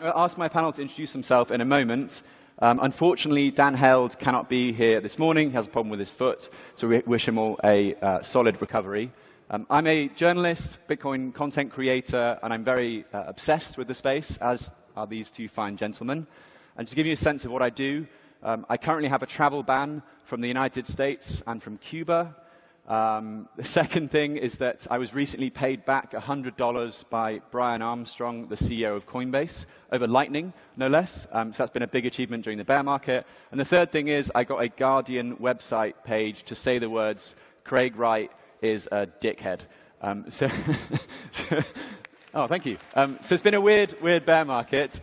I'll ask my panel to introduce himself in a moment. Unfortunately, Dan Held cannot be here this morning. He has a problem with his foot, so we wish him all a solid recovery. I'm a journalist, Bitcoin content creator, and I'm very obsessed with the space, as are these two fine gentlemen. And to give you a sense of what I do, I currently have a travel ban from the United States and from Cuba. The second thing is that I was recently paid back $100 by Brian Armstrong, the CEO of Coinbase, over Lightning, no less. So that's been a big achievement during the bear market. And the third thing is I got a Guardian website page to say the words, Craig Wright is a dickhead. Oh, thank you. So it's been a weird bear market.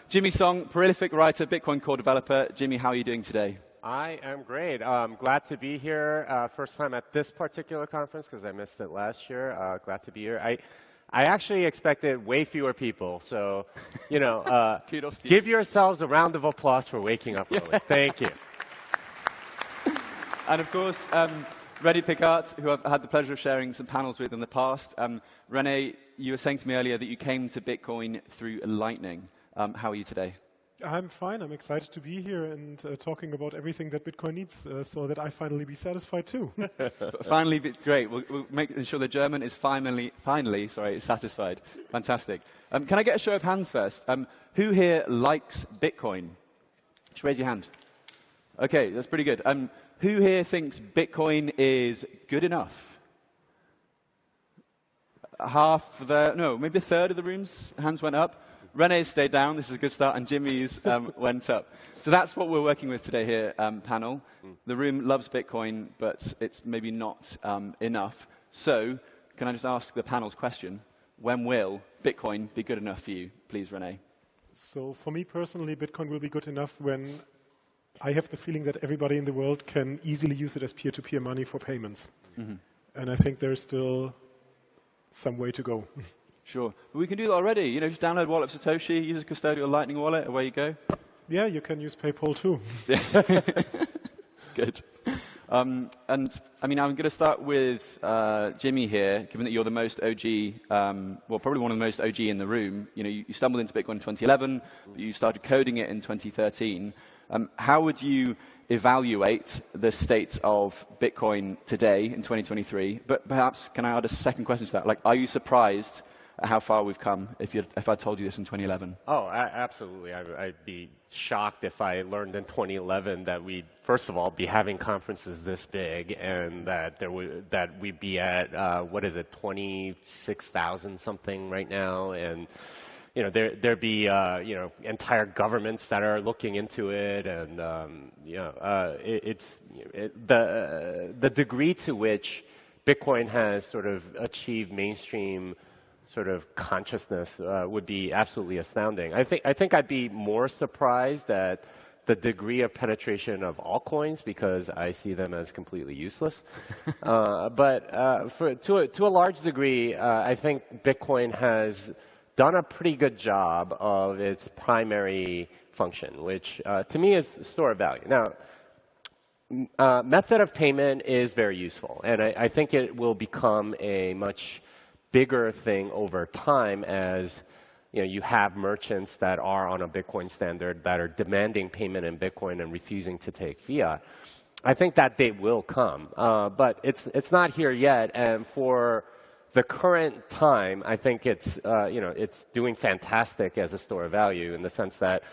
Jimmy Song, prolific writer, Bitcoin core developer. Jimmy, how are you doing today? I am great. Glad to be here. First time at this particular conference because I missed it last year. Glad to be here. I actually expected way fewer people. So, you know, kudos to you. Give yourselves a round of applause for waking up early. Thank you. And of course, Rene Pickhardt, who I've had the pleasure of sharing some panels with in the past. Rene, you were saying to me earlier that you came to Bitcoin through Lightning. How are you today? I'm fine. I'm excited to be here and talking about everything that Bitcoin needs so that I finally be satisfied too. Finally, great. We'll make sure the German is finally satisfied. Fantastic. Can I get a show of hands first? Who here likes Bitcoin? Just raise your hand. OK, that's pretty good. Who here thinks Bitcoin is good enough? Maybe a third of the room's hands went up. Rene's stayed down. This is a good start. And Jimmy's went up. So that's what we're working with today here, panel. The room loves Bitcoin, but it's maybe not enough. So can I just ask the panel's question? When will Bitcoin be good enough for you? Please, Rene. So for me personally, Bitcoin will be good enough when I have the feeling that everybody in the world can easily use it as peer-to-peer money for payments. And I think there's still some way to go. Sure. But we can do that already. You know, just download Wallet of Satoshi, use a custodial Lightning wallet, away you go. Yeah, you can use PayPal too. Good. And I mean, I'm going to start with Jimmy here, given that you're the most OG, well, probably one of the most OG in the room. You know, you stumbled into Bitcoin in 2011, but you started coding it in 2013. How would you evaluate the state of Bitcoin today in 2023? But perhaps, can I add a second question to that? Like, are you surprised at how far we've come if I told you this in 2011? Oh, absolutely. I'd be shocked if I learned in 2011 that we'd, first of all, be having conferences this big and that we'd be at, 26,000 something right now. And you know, there'd be entire governments that are looking into it, and the degree to which Bitcoin has sort of achieved mainstream sort of consciousness would be absolutely astounding. I think I'd be more surprised at the degree of penetration of altcoins because I see them as completely useless. But to a large degree, I think Bitcoin has done a pretty good job of its primary function, which to me is store of value. Now, method of payment is very useful, and I think it will become a much bigger thing over time as you have merchants that are on a Bitcoin standard that are demanding payment in Bitcoin and refusing to take fiat. I think that day will come, but it's not here yet, and for the current time, I think it's doing fantastic as a store of value in the sense that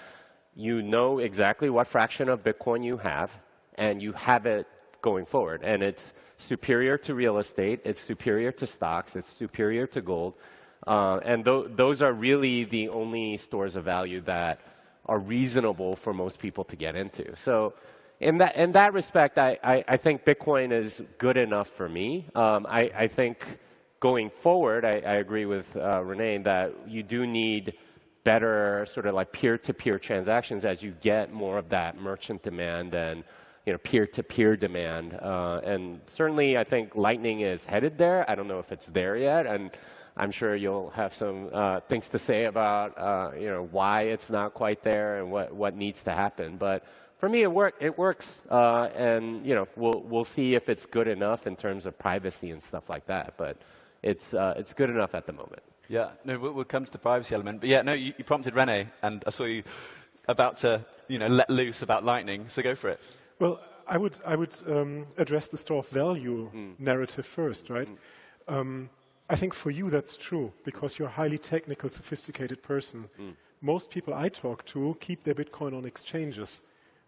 you know exactly what fraction of Bitcoin you have, and you have it going forward. And it's superior to real estate, it's superior to stocks, it's superior to gold. And those are really the only stores of value that are reasonable for most people to get into. So in that respect, I think Bitcoin is good enough for me. I think going forward, I agree with Rene that you do need better sort of like peer-to-peer transactions as you get more of that merchant demand and peer-to-peer demand. And certainly, I think Lightning is headed there. I don't know if it's there yet, and I'm sure you'll have some things to say about why it's not quite there and what needs to happen. But for me, it works, and we'll see if it's good enough in terms of privacy and stuff like that. But it's good enough at the moment. Yeah, no, we'll come to the privacy element. But yeah, no, you prompted Rene, and I saw you about to, let loose about Lightning, so go for it. Well, I would address the store of value narrative first, right? I think for you that's true, because you're a highly technical, sophisticated person. Most people I talk to keep their Bitcoin on exchanges,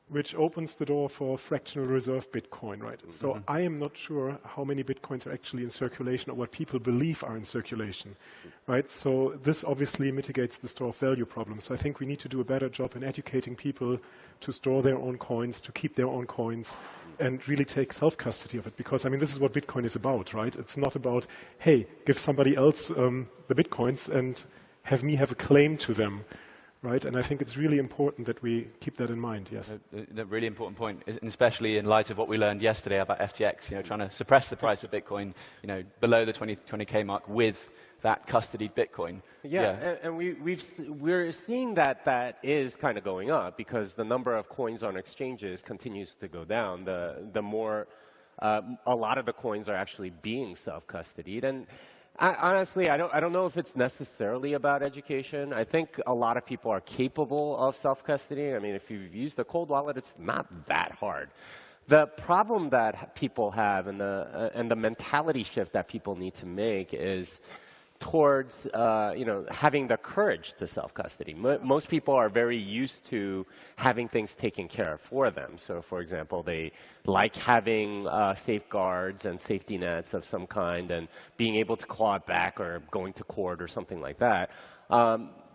which opens the door for fractional reserve Bitcoin, right? So I am not sure how many Bitcoins are actually in circulation or what people believe are in circulation, right? So this obviously mitigates the store of value problem. So I think we need to do a better job in educating people to store their own coins, to keep their own coins, and really take self-custody of it. Because, I mean, this is what Bitcoin is about, right? It's not about, hey, give somebody else the Bitcoins and have me have a claim to them. Right, and I think it's really important that we keep that in mind, yes. A really important point, and especially in light of what we learned yesterday about FTX, trying to suppress the price of Bitcoin, below the 20K mark with that custodied Bitcoin. Yeah. And we're seeing that is kind of going up because the number of coins on exchanges continues to go down. The more, a lot of the coins are actually being self-custodied. And honestly, I don't know if it's necessarily about education. I think a lot of people are capable of self-custody. I mean, if you've used a cold wallet, it's not that hard. The problem that people have and the mentality shift that people need to make is towards having the courage to self-custody. Most people are very used to having things taken care of for them. So, for example, they like having safeguards and safety nets of some kind and being able to claw it back or going to court or something like that.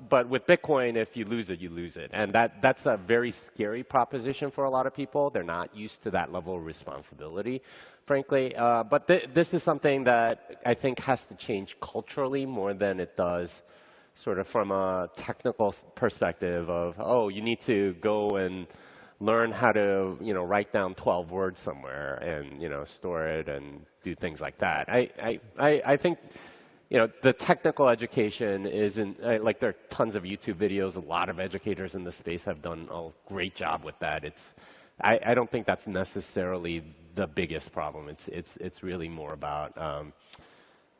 But with Bitcoin, if you lose it, you lose it. And that's a very scary proposition for a lot of people. They're not used to that level of responsibility, frankly. But this is something that I think has to change culturally more than it does sort of from a technical perspective of, oh, you need to go and learn how to, write down 12 words somewhere and, store it and do things like that. I think the technical education isn't, like there are tons of YouTube videos. A lot of educators in the space have done a great job with that. I don't think that's necessarily the biggest problem. It's really more about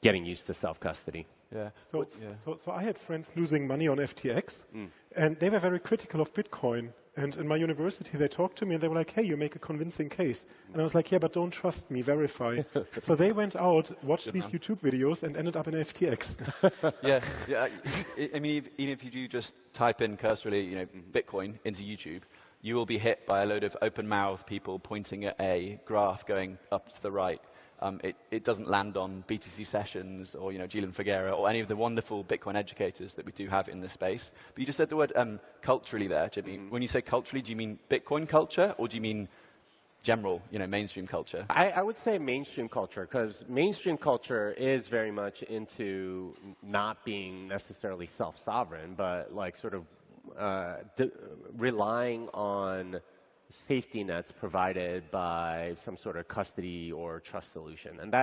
getting used to self-custody. Yeah. So I had friends losing money on FTX, and they were very critical of Bitcoin. And in my university, they talked to me, and they were like, hey, you make a convincing case. And I was like, yeah, but don't trust me, verify. So they went out, watched these YouTube videos, and ended up in FTX. Yeah. I mean, even if you do just type in cursorily, Bitcoin into YouTube, you will be hit by a load of open-mouthed people pointing at a graph going up to the right. It doesn't land on BTC Sessions or, Julian Figuera or any of the wonderful Bitcoin educators that we do have in this space. But you just said the word culturally there, Jimmy. When you say culturally, do you mean Bitcoin culture or do you mean general, mainstream culture? I would say mainstream culture, because mainstream culture is very much into not being necessarily self-sovereign, but like sort of relying on safety nets provided by some sort of custody or trust solution. And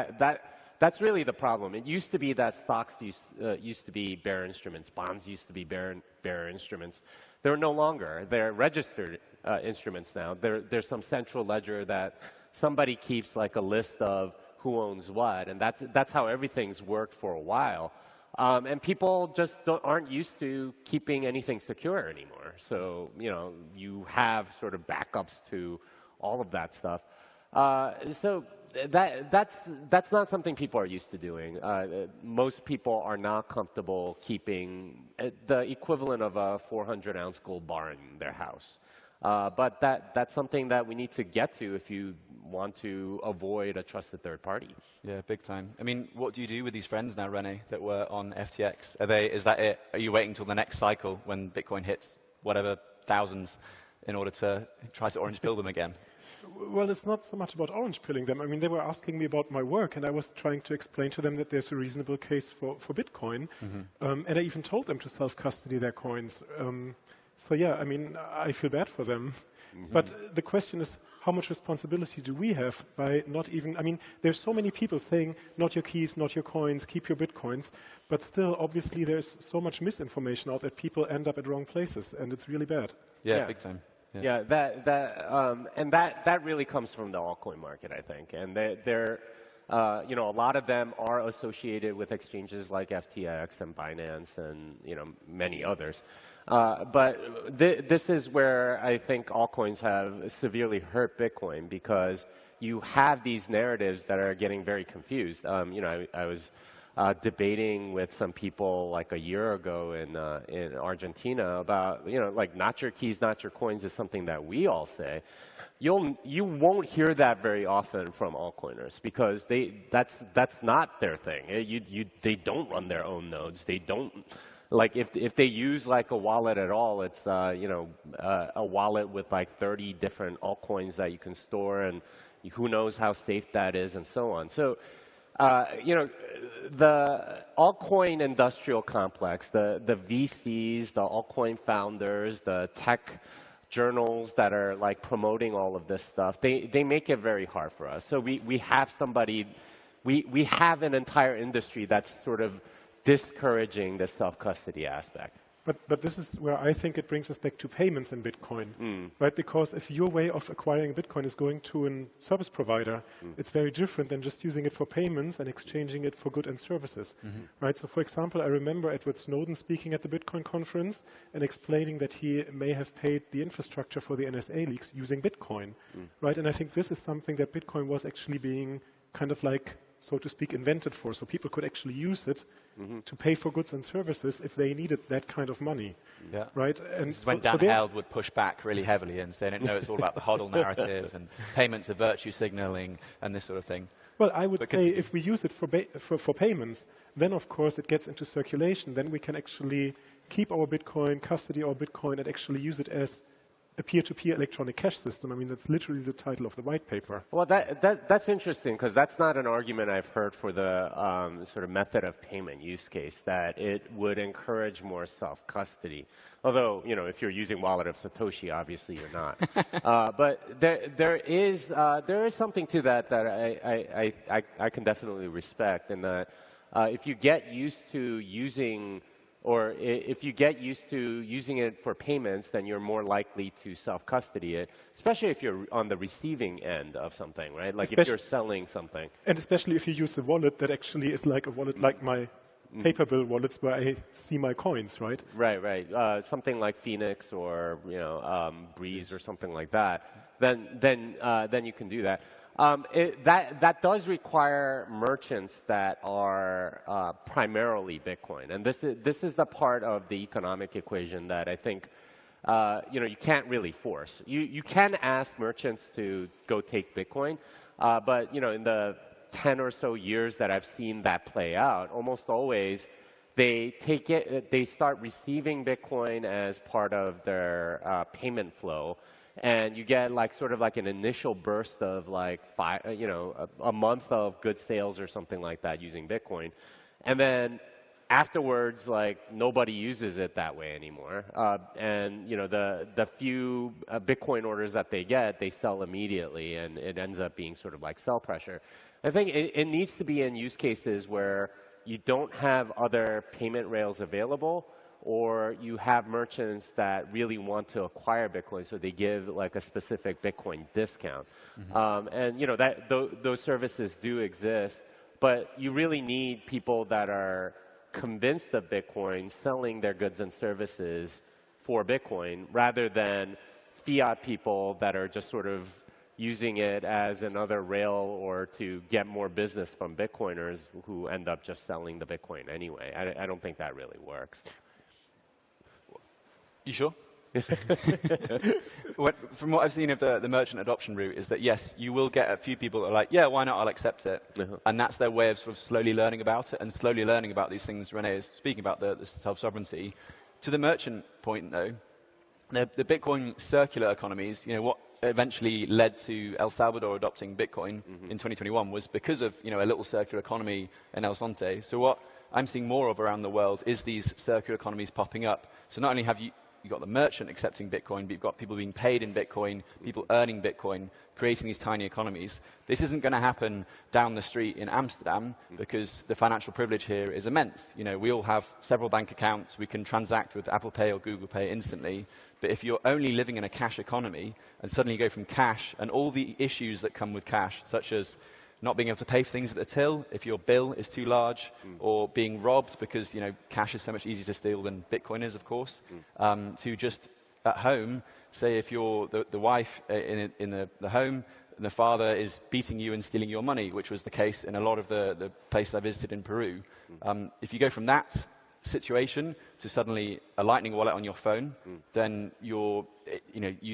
that's really the problem. It used to be that stocks used to be bearer instruments. Bonds used to be bearer instruments. They're no longer. They're registered instruments now. There's some central ledger that somebody keeps like a list of who owns what. And that's how everything's worked for a while. And people just aren't used to keeping anything secure anymore. So, you have sort of backups to all of that stuff. So that's not something people are used to doing. Most people are not comfortable keeping the equivalent of a 400-ounce gold bar in their house. But that's something that we need to get to if you want to avoid a trusted third party. Yeah, big time. I mean, what do you do with these friends now, Rene, that were on FTX? Is that it? Are you waiting until the next cycle when Bitcoin hits whatever thousands in order to try to orange pill them again? Well, it's not so much about orange pilling them. I mean, they were asking me about my work, and I was trying to explain to them that there's a reasonable case for Bitcoin. And I even told them to self-custody their coins. So yeah, I mean, I feel bad for them. But the question is, how much responsibility do we have by not even, I mean, there's so many people saying, not your keys, not your coins, keep your Bitcoins. But still, obviously, there's so much misinformation out that people end up at wrong places, and it's really bad. Yeah, big time. Yeah, that really comes from the altcoin market, I think. And You know, a lot of them are associated with exchanges like FTX and Binance and, you know, many others. But this is where I think altcoins have severely hurt Bitcoin, because you have these narratives that are getting very confused. You know, I was debating with some people like a year ago in Argentina about, you know, like not your keys, not your coins is something that we all say. You won't hear that very often from altcoiners, because that's not their thing. They don't run their own nodes. They don't, like, if they use like a wallet at all, it's you know, a wallet with like 30 different altcoins that you can store, and who knows how safe that is, and so on. So you know, the altcoin industrial complex, the VCs, the altcoin founders, the tech journals that are like promoting all of this stuff, they make it very hard for us. So we have somebody, we have an entire industry that's sort of discouraging the self-custody aspect. But this is where I think it brings us back to payments in Bitcoin, right? Because if your way of acquiring Bitcoin is going to a service provider, it's very different than just using it for payments and exchanging it for goods and services, right? So, for example, I remember Edward Snowden speaking at the Bitcoin conference and explaining that he may have paid the infrastructure for the NSA leaks using Bitcoin, right? And I think this is something that Bitcoin was actually being kind of like, so to speak, invented for, so people could actually use it to pay for goods and services if they needed that kind of money, right? And this is when Dan Held would push back really heavily and say, no, it's all about the HODL narrative and payments are virtue signaling and this sort of thing. Well, I would say if we use it for payments, then of course it gets into circulation. Then we can actually keep our Bitcoin, custody our Bitcoin, and actually use it as a peer-to-peer electronic cash system. I mean, that's literally the title of the white paper. Well, that's interesting, because that's not an argument I've heard for the sort of method of payment use case, that it would encourage more self-custody. Although, you know, if you're using Wallet of Satoshi, obviously you're not. But there is something to that I can definitely respect, in that if you get used to using, or if you get used to using it for payments, then you're more likely to self-custody it, especially if you're on the receiving end of something, right? Like if you're selling something. And especially if you use a wallet that actually is like a wallet like my paper bill wallets where I see my coins, right? Right. Something like Phoenix or, you know, Breeze or something like that. Then you can do that. That does require merchants that are primarily Bitcoin, and this is the part of the economic equation that I think you know, you can't really force. You can ask merchants to go take Bitcoin, but you know, in the 10 or so years that I've seen that play out, almost always they take it, they start receiving Bitcoin as part of their payment flow. And you get like sort of like an initial burst of like a month of good sales or something like that using Bitcoin, and then afterwards, like nobody uses it that way anymore. And you know, the few Bitcoin orders that they get, they sell immediately, and it ends up being sort of like sell pressure. I think it needs to be in use cases where you don't have other payment rails available, or you have merchants that really want to acquire Bitcoin, so they give like a specific Bitcoin discount. And you know, those services do exist, but you really need people that are convinced of Bitcoin selling their goods and services for Bitcoin, rather than fiat people that are just sort of using it as another rail or to get more business from Bitcoiners who end up just selling the Bitcoin anyway. I don't think that really works. You sure? From what I've seen of the merchant adoption route is that, yes, you will get a few people that are like, yeah, why not, I'll accept it. And that's their way of sort of slowly learning about it and slowly learning about these things Rene is speaking about, the self-sovereignty. To the merchant point, though, the Bitcoin circular economies, you know, what eventually led to El Salvador adopting Bitcoin in 2021 was because of, you know, a little circular economy in El Sonte. So what I'm seeing more of around the world is these circular economies popping up. So not only have you've got the merchant accepting Bitcoin, but you've got people being paid in Bitcoin, people earning Bitcoin, creating these tiny economies. This isn't going to happen down the street in Amsterdam because the financial privilege here is immense. You know, we all have several bank accounts. We can transact with Apple Pay or Google Pay instantly. But if you're only living in a cash economy and suddenly you go from cash and all the issues that come with cash, such as not being able to pay for things at the till if your bill is too large, or being robbed because cash is so much easier to steal than Bitcoin is, of course, to just at home, say if you're the wife in the home, and the father is beating you and stealing your money, which was the case in a lot of the places I visited in Peru. If you go from that situation to suddenly a Lightning wallet on your phone, then you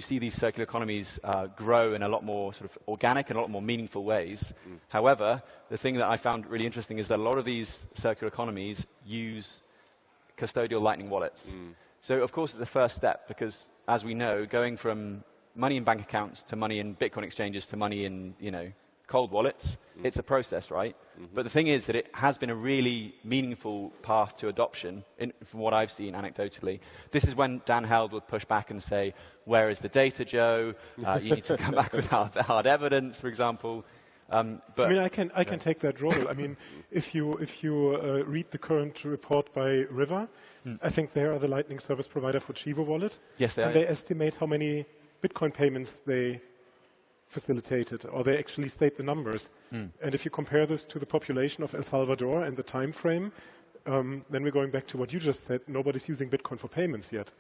see these circular economies grow in a lot more sort of organic and a lot more meaningful ways. However, the thing that I found really interesting is that a lot of these circular economies use custodial Lightning wallets. So, of course, it's the first step because, as we know, going from money in bank accounts to money in Bitcoin exchanges to money in, cold wallets, it's a process, right? But the thing is that it has been a really meaningful path to adoption, from what I've seen anecdotally. This is when Dan Held would push back and say, where is the data, Joe? You need to come back with hard evidence, for example. But I can take that role. I mean, if you read the current report by River, I think they are the Lightning service provider for Chivo Wallet. Yes, they are. And they estimate how many Bitcoin payments they facilitated, or they actually state the numbers. And if you compare this to the population of El Salvador and the time frame, then we're going back to what you just said. Nobody's using Bitcoin for payments yet.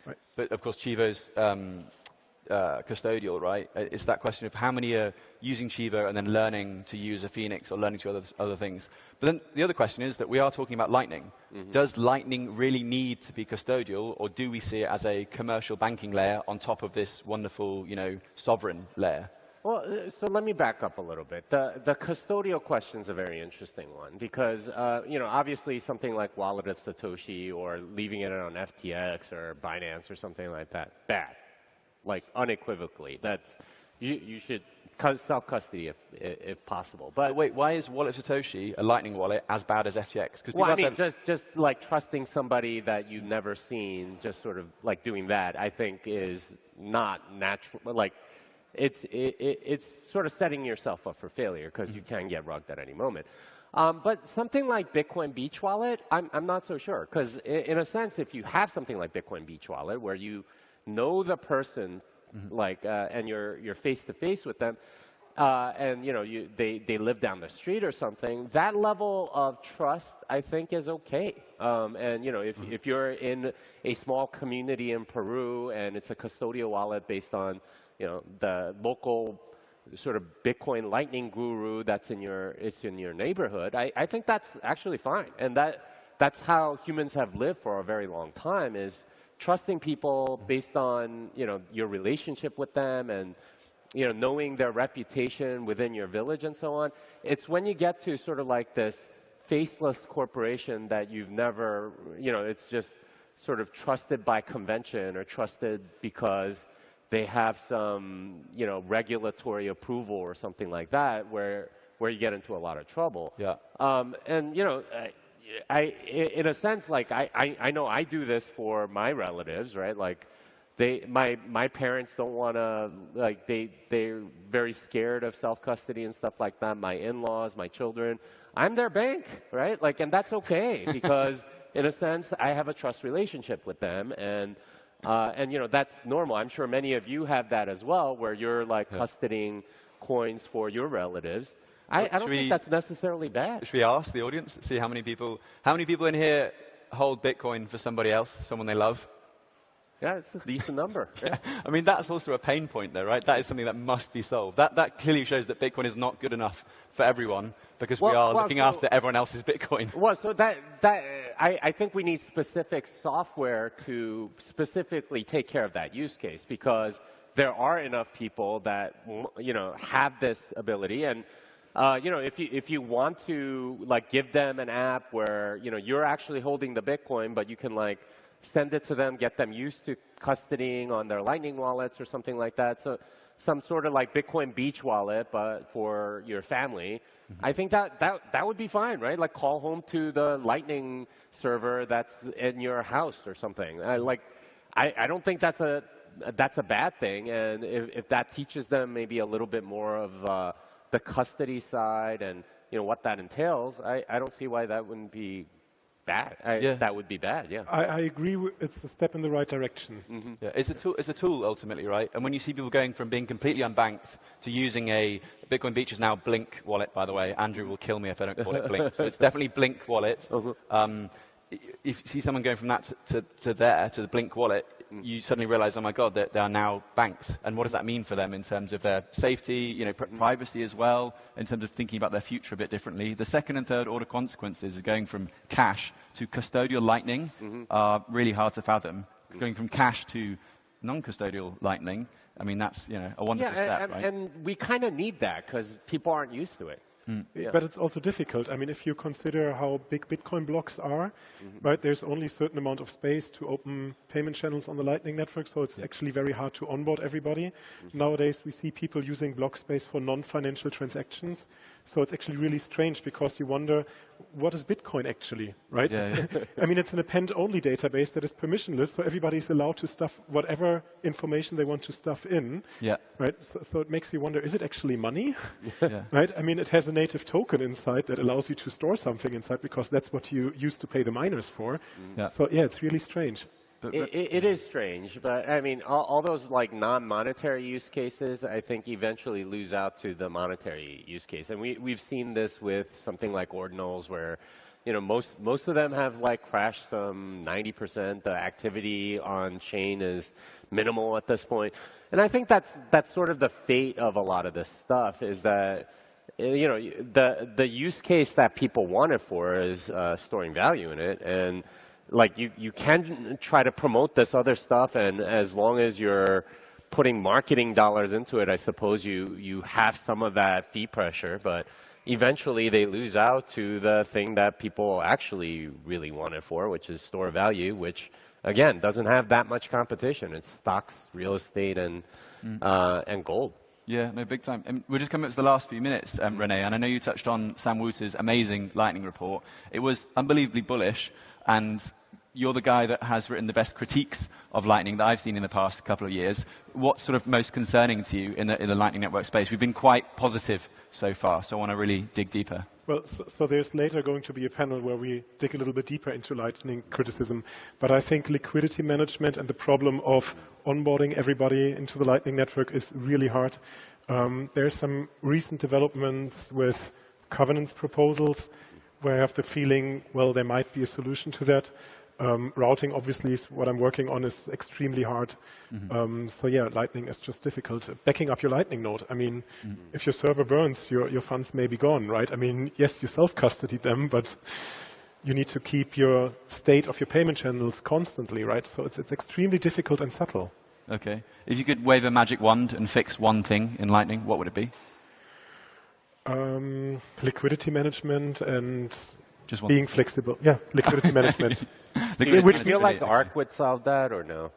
Right. But of course, Chivo's custodial, right? It's that question of how many are using Chivo and then learning to use a Phoenix or learning to other things. But then the other question is that we are talking about Lightning. Does Lightning really need to be custodial, or do we see it as a commercial banking layer on top of this wonderful, sovereign layer? Well, so let me back up a little bit. The custodial question is a very interesting one because, obviously something like Wallet of Satoshi or leaving it on FTX or Binance or something like that, bad. Like unequivocally, that's you should self-custody if possible. But wait, why is Wallet of Satoshi, a Lightning wallet, as bad as FTX? Well, I mean, just like trusting somebody that you've never seen, just sort of like doing that, I think is not natural. Like, it's sort of setting yourself up for failure because you can get rugged at any moment. But something like Bitcoin Beach Wallet, I'm not so sure because in a sense, if you have something like Bitcoin Beach Wallet where you know the person, and you're face to face with them, and they live down the street or something. That level of trust, I think, is okay. And if you're in a small community in Peru and it's a custodial wallet based on the local sort of Bitcoin Lightning guru that's in your neighborhood, I think that's actually fine. And that's how humans have lived for a very long time, is trusting people based on your relationship with them and knowing their reputation within your village and so on. It's when you get to sort of like this faceless corporation that you've never, it's just sort of trusted by convention or trusted because they have some regulatory approval or something like that, where you get into a lot of trouble. Yeah. In a sense, like I know I do this for my relatives, right? Like my parents don't want to, like they're very scared of self-custody and stuff like that. My in-laws, my children, I'm their bank, right? Like, and that's okay because in a sense, I have a trust relationship with them, and that's normal. I'm sure many of you have that as well, where you're like custodying coins for your relatives. I don't think that's necessarily bad. Should we ask the audience, see how many people in here hold Bitcoin for somebody else, someone they love? Yeah, it's a decent number. Yeah. I mean, that's also a pain point, though, right? That is something that must be solved. That clearly shows that Bitcoin is not good enough for everyone because we are looking after everyone else's Bitcoin. Well, so I think we need specific software to specifically take care of that use case because there are enough people that have this ability. And if you want to like give them an app where you're actually holding the Bitcoin, but you can like send it to them, get them used to custodying on their Lightning wallets or something like that. So some sort of like Bitcoin Beach wallet, but for your family. I think that would be fine, right? Like call home to the Lightning server that's in your house or something. I don't think that's a bad thing. And if that teaches them maybe a little bit more of the custody side and what that entails, I don't see why that wouldn't be bad. That would be bad, yeah. I agree. It's a step in the right direction. Yeah, it's a tool ultimately, right? And when you see people going from being completely unbanked to using a Bitcoin Beach is now Blink wallet, by the way. Andrew will kill me if I don't call it Blink. So it's definitely Blink wallet. If you see someone going from that to the Blink wallet, you suddenly realize, oh my God, they are now banked. And what does that mean for them in terms of their safety, privacy as well, in terms of thinking about their future a bit differently? The second and third order consequences of going from cash to custodial Lightning are really hard to fathom. Going from cash to non-custodial Lightning, I mean, that's a wonderful step, right? And we kind of need that because people aren't used to it. But it's also difficult. I mean, if you consider how big Bitcoin blocks are, right, there's only a certain amount of space to open payment channels on the Lightning Network, so it's actually very hard to onboard everybody. Nowadays, we see people using block space for non-financial transactions. So it's actually really strange because you wonder, what is Bitcoin actually, right? I mean, it's an append-only database that is permissionless, so everybody's allowed to stuff whatever information they want to stuff in, right? So it makes you wonder, is it actually money, right? I mean, it has a native token inside that allows you to store something inside because that's what you used to pay the miners for. So yeah, it's really strange. It is strange, but I mean, all those like non-monetary use cases, I think eventually lose out to the monetary use case. And we've seen this with something like ordinals where, most of them have like crashed some 90%. The activity on chain is minimal at this point. And I think that's sort of the fate of a lot of this stuff is that, the use case that people want it for is storing value in it. And like you can try to promote this other stuff, and as long as you're putting marketing dollars into it, I suppose you have some of that fee pressure, but eventually they lose out to the thing that people actually really want it for, which is store value, which again doesn't have that much competition. It's stocks, real estate, and gold. Yeah, no, big time. And we're just coming up to the last few minutes, Rene, and I know you touched on Sam Wooter's amazing Lightning report. It was unbelievably bullish, and you're the guy that has written the best critiques of Lightning that I've seen in the past couple of years. What's sort of most concerning to you in the Lightning Network space? We've been quite positive so far, so I want to really dig deeper. Well, so there's later going to be a panel where we dig a little bit deeper into Lightning criticism. But I think liquidity management and the problem of onboarding everybody into the Lightning Network is really hard. There's some recent developments with governance proposals where I have the feeling, well, there might be a solution to that. Routing, obviously, is what I'm working on is extremely hard. So yeah, Lightning is just difficult. Backing up your Lightning node. I mean, if your server burns, your funds may be gone, right? I mean, yes, you self-custody them, but you need to keep your state of your payment channels constantly, right? So it's extremely difficult and subtle. Okay. If you could wave a magic wand and fix one thing in Lightning, what would it be? Liquidity management and just one being flexible. Yeah, liquidity management. Do you feel like Arc would solve that or no?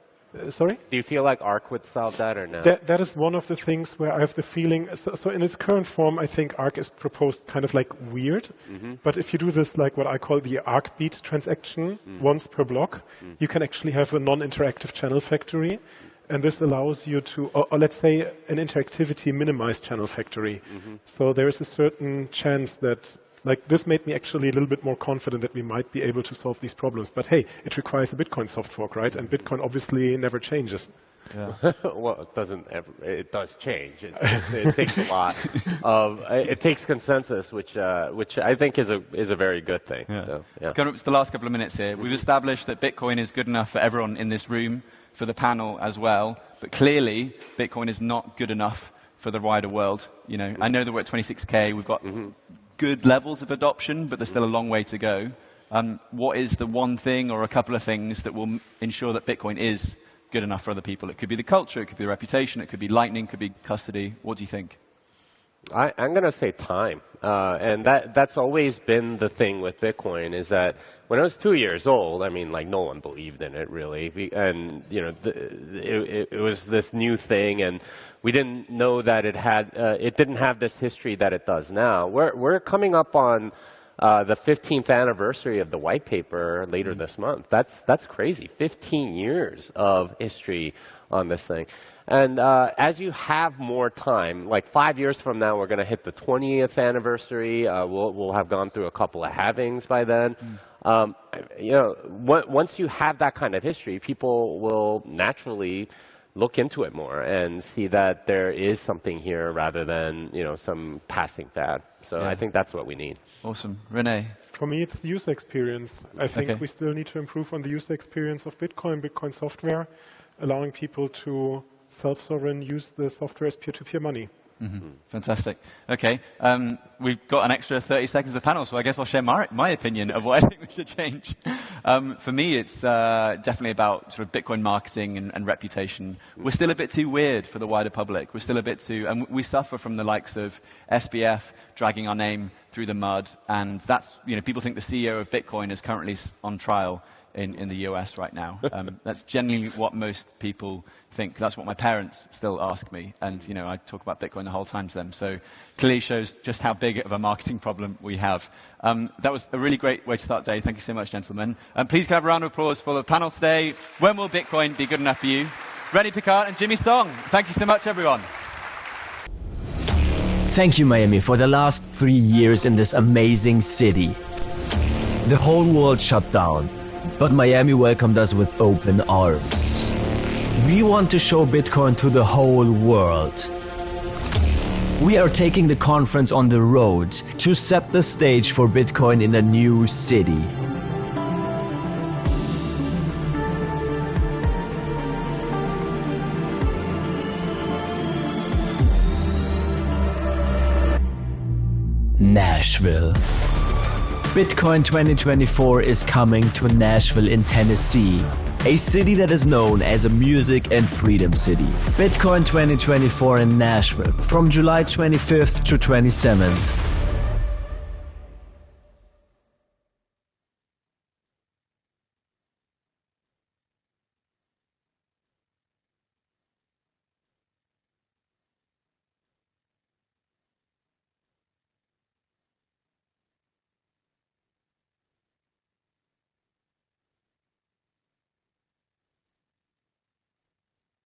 Sorry? Do you feel like Arc would solve that or no? That is one of the things where I have the feeling, so in its current form, I think Arc is proposed kind of like weird. But if you do this like what I call the Arc beat transaction once per block, you can actually have a non-interactive channel factory. And this allows you to, or let's say, an interactivity minimized channel factory. So there is a certain chance that, like, this made me actually a little bit more confident that we might be able to solve these problems. But hey, it requires a Bitcoin soft fork, right? And Bitcoin obviously never changes. Yeah. Well, it doesn't ever. It does change. It takes a lot of. It takes consensus, which I think is a very good thing. Yeah. So, yeah. Coming up to the last couple of minutes here, we've established that Bitcoin is good enough for everyone in this room, for the panel as well. But clearly, Bitcoin is not good enough for the wider world. I know that we're at 26K. We've got good levels of adoption, but there's still a long way to go. What is the one thing or a couple of things that will ensure that Bitcoin is good enough for other people? It could be the culture, it could be the reputation, it could be Lightning, it could be custody. What do you think? I'm going to say time. And that's always been the thing with Bitcoin is that when I was 2 years old, I mean, like, no one believed in it, really. And, it was this new thing, and we didn't know that it didn't have this history that it does now. We're coming up on the 15th anniversary of the white paper later this month. That's crazy. 15 years of history on this thing. And as you have more time, like 5 years from now, we're going to hit the 20th anniversary. We'll have gone through a couple of halvings by then. You know, once you have that kind of history, people will naturally look into it more and see that there is something here rather than, you know, some passing fad. So I think that's what we need. Awesome. Rene? For me, it's the user experience. I think we still need to improve on the user experience of Bitcoin, Bitcoin software, allowing people to self-sovereign use the software as peer-to-peer money. Fantastic. Okay, we've got an extra 30 seconds of panel, so I guess I'll share my opinion of what I think we should change. For me, it's definitely about sort of Bitcoin marketing and reputation. We're still a bit too weird for the wider public. We're still a bit too, and we suffer from the likes of SBF dragging our name through the mud, and that's, you know, people think the CEO of Bitcoin is currently on trial in the US right now. That's genuinely what most people think. That's what my parents still ask me. And, you know, I talk about Bitcoin the whole time to them. So clearly shows just how big of a marketing problem we have. That was a really great way to start the day. Thank you so much, gentlemen. Please have a round of applause for the panel today. When will Bitcoin be good enough for you? Rene Pickhardt and Jimmy Song. Thank you so much, everyone. Thank you, Miami, for the last 3 years in this amazing city. The whole world shut down. But Miami welcomed us with open arms. We want to show Bitcoin to the whole world. We are taking the conference on the road to set the stage for Bitcoin in a new city. Nashville. Bitcoin 2024 is coming to Nashville in Tennessee, a city that is known as a music and freedom city. Bitcoin 2024 in Nashville from July 25th to 27th.